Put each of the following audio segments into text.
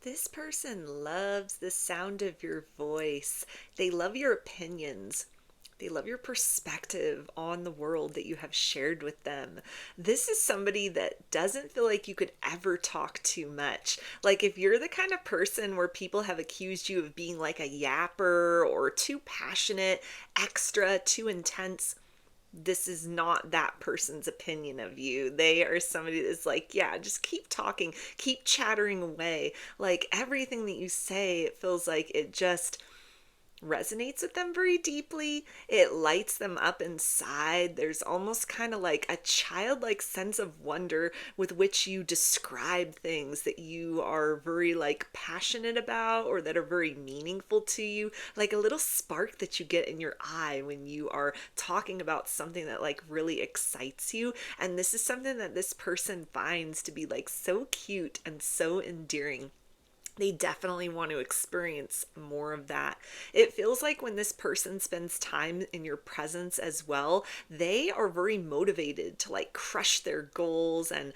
This person loves the sound of your voice. They love your opinions. They love your perspective on the world that you have shared with them. This is somebody that doesn't feel like you could ever talk too much. Like, if you're the kind of person where people have accused you of being like a yapper or too passionate, extra, too intense, this is not that person's opinion of you. They are somebody that's like, yeah, just keep talking, keep chattering away. Like, everything that you say, it feels like it just resonates with them very deeply. It lights them up inside. There's almost kind of like a childlike sense of wonder with which you describe things that you are very like passionate about or that are very meaningful to you. Like a little spark that you get in your eye when you are talking about something that like really excites you. And this is something that this person finds to be like so cute and so endearing. They definitely want to experience more of that. It feels like when this person spends time in your presence as well, they are very motivated to like crush their goals and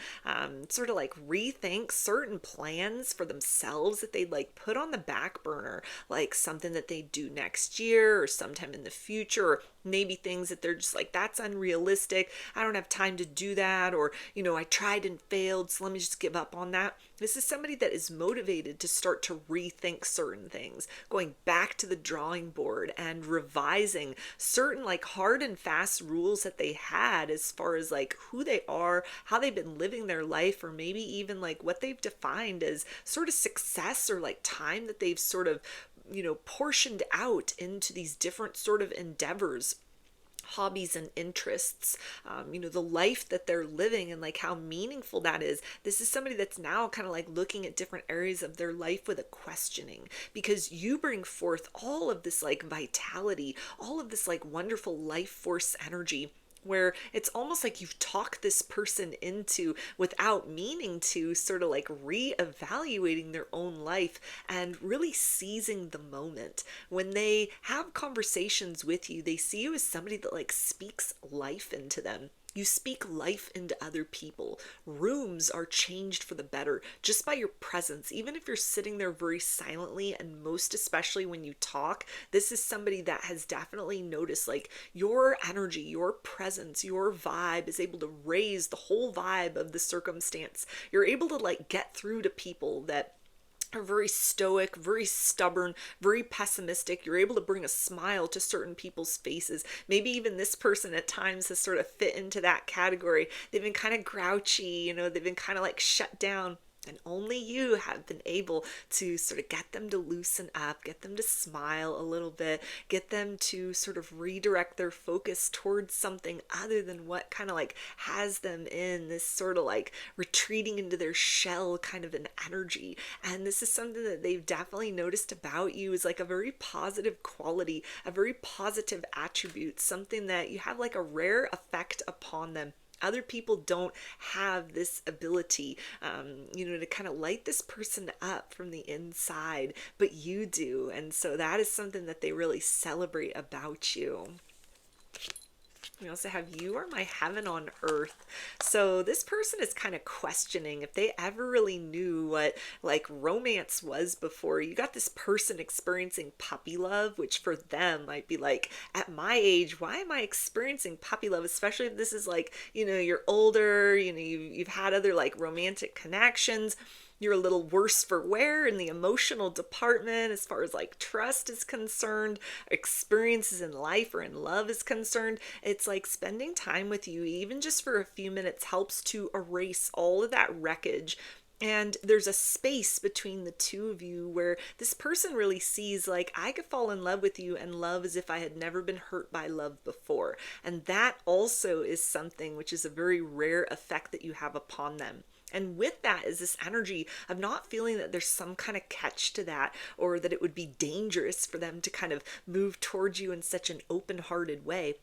sort of like rethink certain plans for themselves that they'd like put on the back burner, like something that they do next year or sometime in the future, or maybe things that they're just like, that's unrealistic. I don't have time to do that. Or, I tried and failed, so let me just give up on that. This is somebody that is motivated to start to rethink certain things, going back to the drawing board and revising certain like hard and fast rules that they had as far as like who they are, how they've been living their life, or maybe even like what they've defined as sort of success or like time that they've sort of portioned out into these different sort of endeavors, hobbies and interests, the life that they're living and like how meaningful that is. This is somebody that's now kind of like looking at different areas of their life with a questioning, because you bring forth all of this like vitality, all of this like wonderful life force energy, where it's almost like you've talked this person into, without meaning to, sort of like reevaluating their own life and really seizing the moment. When they have conversations with you, they see you as somebody that like speaks life into them. You speak life into other people. Rooms are changed for the better just by your presence. Even if you're sitting there very silently, and most especially when you talk, this is somebody that has definitely noticed like your energy, your presence, your vibe is able to raise the whole vibe of the circumstance. You're able to like get through to people that are very stoic, very stubborn, very pessimistic. You're able to bring a smile to certain people's faces. Maybe even this person at times has sort of fit into that category. They've been kind of grouchy, they've been kind of like shut down. And only you have been able to sort of get them to loosen up, get them to smile a little bit, get them to sort of redirect their focus towards something other than what kind of like has them in this sort of like retreating into their shell kind of an energy. And this is something that they've definitely noticed about you, is like a very positive quality, a very positive attribute, something that you have like a rare effect upon them. Other people don't have this ability, to kind of light this person up from the inside, but you do. And so that is something that they really celebrate about you. We also have, you are my heaven on earth. So this person is kind of questioning if they ever really knew what like romance was before. You got this person experiencing puppy love, which for them might be like, at my age, why am I experiencing puppy love? Especially if this is like, you're older, you've had other like romantic connections. You're a little worse for wear in the emotional department as far as like trust is concerned, experiences in life or in love is concerned. It's like spending time with you, even just for a few minutes, helps to erase all of that wreckage. And there's a space between the two of you where this person really sees like, I could fall in love with you and love as if I had never been hurt by love before. And that also is something which is a very rare effect that you have upon them. And with that is this energy of not feeling that there's some kind of catch to that, or that it would be dangerous for them to kind of move towards you in such an open-hearted way.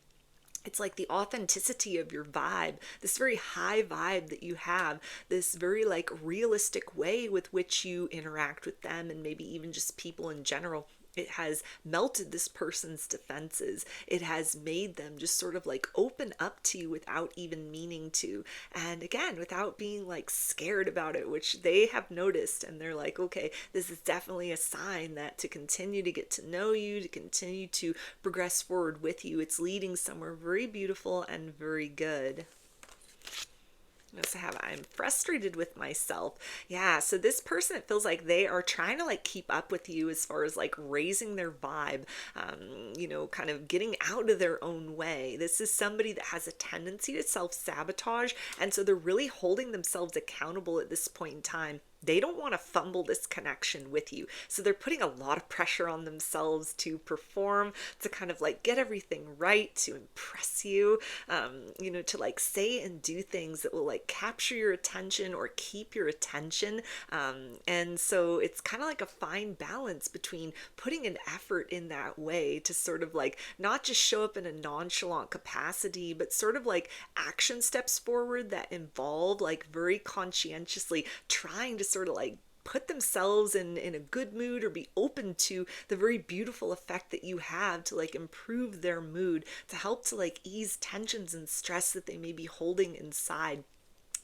It's like the authenticity of your vibe, this very high vibe that you have, this very like realistic way with which you interact with them, and maybe even just people in general. It has melted this person's defenses. It has made them just sort of like open up to you without even meaning to. And again, without being like scared about it, which they have noticed. And they're like, okay, this is definitely a sign that to continue to get to know you, to continue to progress forward with you, it's leading somewhere very beautiful and very good. I also have I'm frustrated with myself. Yeah, so this person, it feels like they are trying to like keep up with you as far as like raising their vibe, kind of getting out of their own way. This is somebody that has a tendency to self-sabotage, and so they're really holding themselves accountable at this point in time. They don't want to fumble this connection with you. So they're putting a lot of pressure on themselves to perform, to kind of like get everything right, to impress you, to like say and do things that will like capture your attention or keep your attention. And so it's kind of like a fine balance between putting an effort in that way to sort of like not just show up in a nonchalant capacity, but sort of like action steps forward that involve like very conscientiously trying to sort of like put themselves in a good mood or be open to the very beautiful effect that you have to like improve their mood, to help to like ease tensions and stress that they may be holding inside.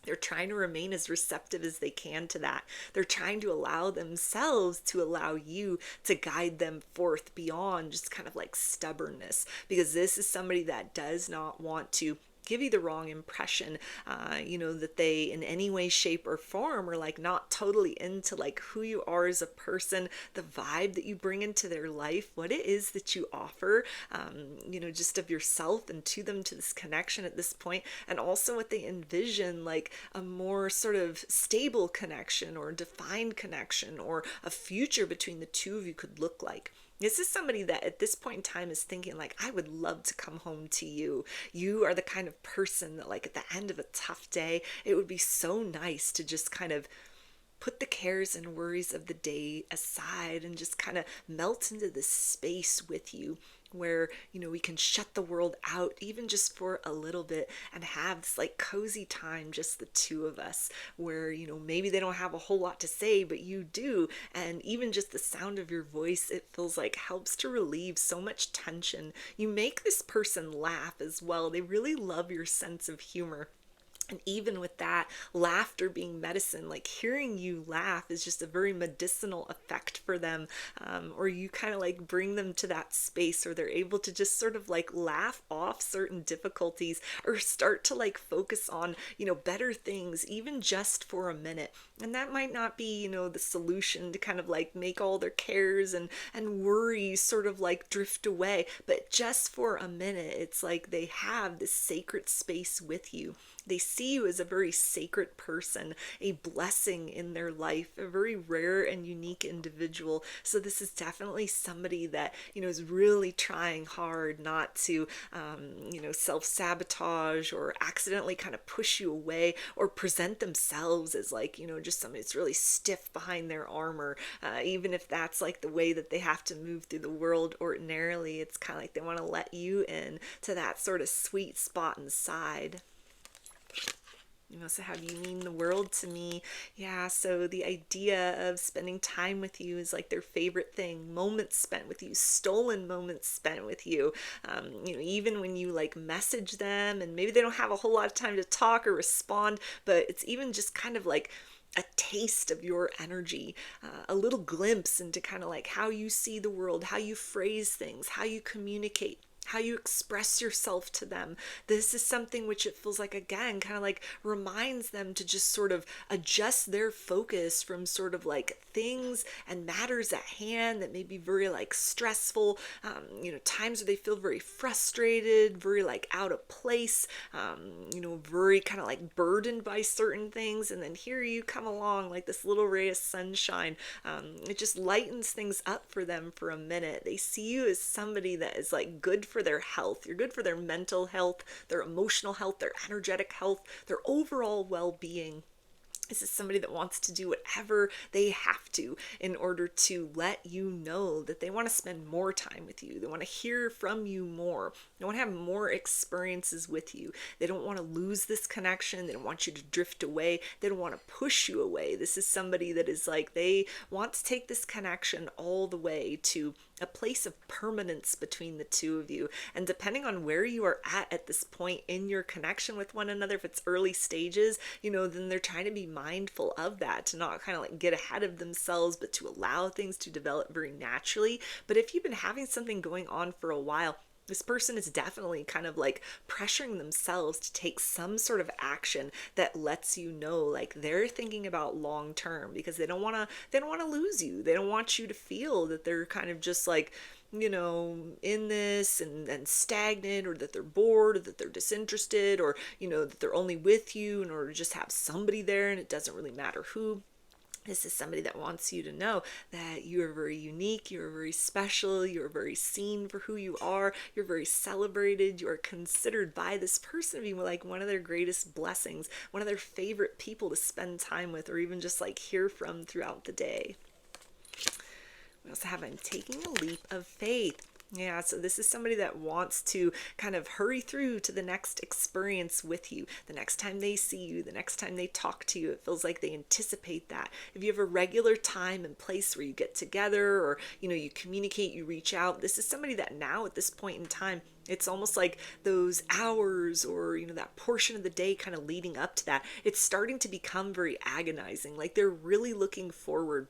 They're trying to remain as receptive as they can to that. They're trying to allow themselves to allow you to guide them forth beyond just kind of like stubbornness, because this is somebody that does not want to give you the wrong impression, that they in any way, shape, or form are like not totally into like who you are as a person, the vibe that you bring into their life, what it is that you offer, just of yourself and to them, to this connection at this point, and also what they envision like a more sort of stable connection or defined connection or a future between the two of you could look like. This is somebody that at this point in time is thinking like, I would love to come home to you. You are the kind of person that like at the end of a tough day, it would be so nice to just kind of put the cares and worries of the day aside and just kind of melt into this space with you where, we can shut the world out even just for a little bit and have this like cozy time, just the two of us, where, maybe they don't have a whole lot to say, but you do. And even just the sound of your voice, it feels like helps to relieve so much tension. You make this person laugh as well. They really love your sense of humor. And even with that, laughter being medicine, like hearing you laugh is just a very medicinal effect for them. Or you kind of like bring them to that space where they're able to just sort of like laugh off certain difficulties or start to like focus on, better things, even just for a minute. And that might not be, the solution to kind of like make all their cares and worries sort of like drift away. But just for a minute, it's like they have this sacred space with you. They see you as a very sacred person, a blessing in their life, a very rare and unique individual. So this is definitely somebody that, is really trying hard not to, self-sabotage or accidentally kind of push you away or present themselves as like, just somebody that's really stiff behind their armor. Even if that's like the way that they have to move through the world ordinarily, it's kind of like they want to let you in to that sort of sweet spot inside. So how do you mean the world to me? Yeah, so the idea of spending time with you is like their favorite thing. Moments spent with you, stolen moments spent with you. Even when you like message them and maybe they don't have a whole lot of time to talk or respond, but it's even just kind of like a taste of your energy, a little glimpse into kind of like how you see the world, how you phrase things, how you communicate, how you express yourself to them. This is something which it feels like, again, kind of like reminds them to just sort of adjust their focus from sort of like things and matters at hand that may be very like stressful, times where they feel very frustrated, very like out of place, very kind of like burdened by certain things. And then here you come along like this little ray of sunshine. It just lightens things up for them for a minute. They see you as somebody that is like good for their health. You're good for their mental health, their emotional health, their energetic health, their overall well-being. This is somebody that wants to do whatever they have to in order to let you know that they want to spend more time with you. They want to hear from you more. They want to have more experiences with you. They don't want to lose this connection. They don't want you to drift away. They don't want to push you away. This is somebody that is like, they want to take this connection all the way to a place of permanence between the two of you. And depending on where you are at this point in your connection with one another, if it's early stages, then they're trying to be mindful of that, to not kind of like get ahead of themselves, but to allow things to develop very naturally. But if you've been having something going on for a while, this person is definitely kind of like pressuring themselves to take some sort of action that lets you know like they're thinking about long term, because they don't want to lose you. They don't want you to feel that they're kind of just like, in this and stagnant, or that they're bored, or that they're disinterested, or that they're only with you in order to just have somebody there and it doesn't really matter who. This is somebody that wants you to know that you are very unique, you're very special, you're very seen for who you are, you're very celebrated, you are considered by this person to be like one of their greatest blessings, one of their favorite people to spend time with, or even just like hear from throughout the day. We also have, I'm taking a leap of faith. Yeah, so this is somebody that wants to kind of hurry through to the next experience with you. The next time they see you, the next time they talk to you, it feels like they anticipate that. If you have a regular time and place where you get together, or, you communicate, you reach out, this is somebody that now at this point in time, it's almost like those hours, or, that portion of the day kind of leading up to that, it's starting to become very agonizing. Like they're really looking forward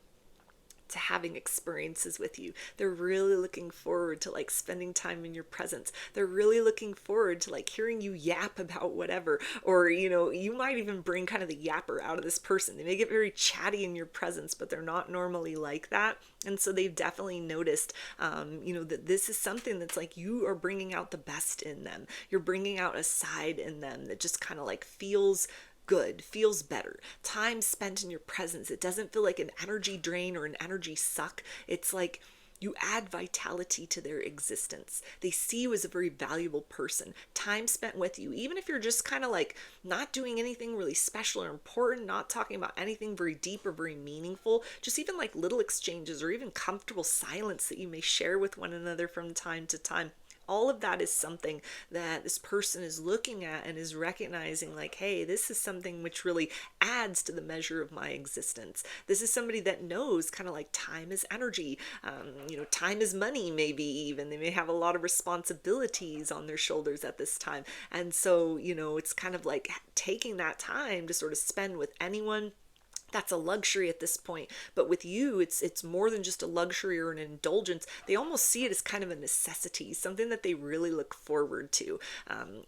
to having experiences with you. They're really looking forward to like spending time in your presence. They're really looking forward to like hearing you yap about whatever, or you might even bring kind of the yapper out of this person. They may get very chatty in your presence, but they're not normally like that. And so they've definitely noticed that this is something that's like you are bringing out the best in them. You're bringing out a side in them that just kind of like feels good, feels better. Time spent in your presence, it doesn't feel like an energy drain or an energy suck. It's like you add vitality to their existence. They see you as a very valuable person. Time spent with you, even if you're just kind of like not doing anything really special or important, not talking about anything very deep or very meaningful, just even like little exchanges or even comfortable silence that you may share with one another from time to time. All of that is something that this person is looking at and is recognizing like, hey, this is something which really adds to the measure of my existence. This is somebody that knows kind of like time is energy. Time is money, maybe even. They may have a lot of responsibilities on their shoulders at this time. And so, it's kind of like taking that time to sort of spend with anyone. That's a luxury at this point. But with you, it's more than just a luxury or an indulgence. They almost see it as kind of a necessity, something that they really look forward to.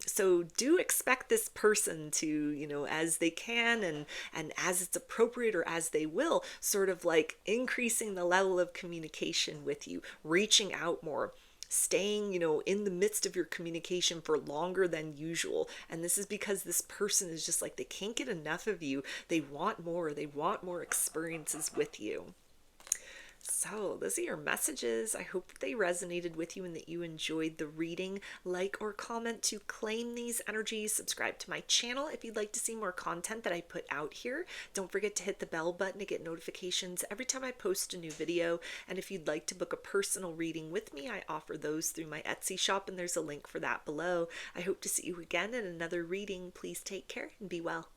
So do expect this person to, as they can and as it's appropriate or as they will, sort of like increasing the level of communication with you, reaching out more, staying, in the midst of your communication for longer than usual. And this is because this person is just like, they can't get enough of you. They want more. They want more experiences with you. So those are your messages. I hope that they resonated with you and that you enjoyed the reading. Like or comment to claim these energies. Subscribe to my channel if you'd like to see more content that I put out here. Don't forget to hit the bell button to get notifications every time I post a new video. And if you'd like to book a personal reading with me, I offer those through my Etsy shop, and there's a link for that below. I hope to see you again in another reading. Please take care and be well.